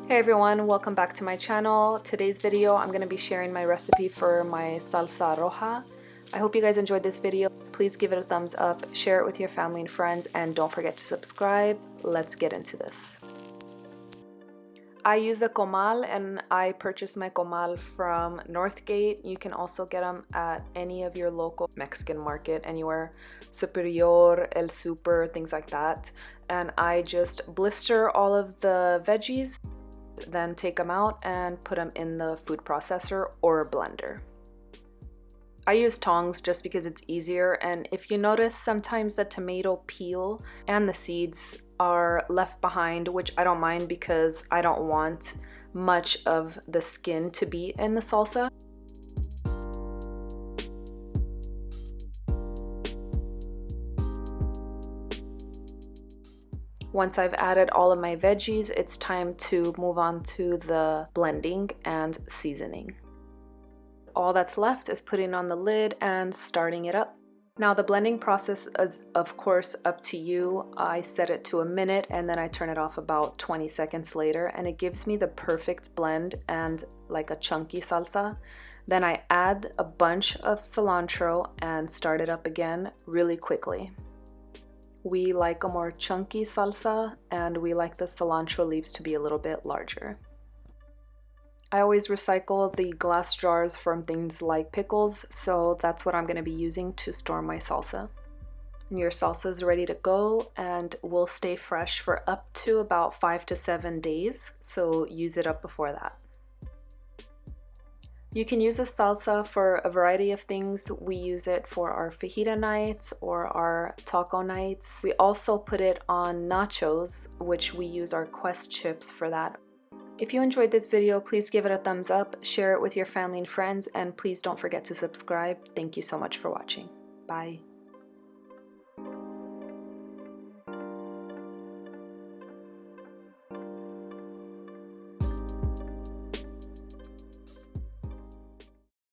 Hey everyone, welcome back to my channel. Today's video, I'm going to be sharing my recipe for my salsa roja. I hope you guys enjoyed this video. Please give it a thumbs up, share it with your family and friends, and don't forget to subscribe. Let's get into this. I use a comal and I purchased my comal from Northgate. You can also get them at any of your local Mexican market, anywhere, Superior, El Super, things like that. And I just blister all of the veggies, then take them out and put them in the food processor or blender. I use tongs just because it's easier, and if you notice, sometimes the tomato peel and the seeds are left behind, which I don't mind because I don't want much of the skin to be in the salsa. Once I've added all of my veggies, it's time to move on to the blending and seasoning. All that's left is putting on the lid and starting it up. Now the blending process is of course up to you. I set it to a minute and then I turn it off about 20 seconds later, and it gives me the perfect blend and like a chunky salsa. Then I add a bunch of cilantro and start it up again really quickly. We like a more chunky salsa, and we like the cilantro leaves to be a little bit larger. I always recycle the glass jars from things like pickles, so that's what I'm going to be using to store my salsa. And your salsa is ready to go and will stay fresh for up to about 5 to 7 days, so use it up before that. You can use a salsa for a variety of things. We use it for our fajita nights or our taco nights. We also put it on nachos, which we use our Quest chips for that. If you enjoyed this video, please give it a thumbs up, share it with your family and friends, and please don't forget to subscribe. Thank you so much for watching. Bye.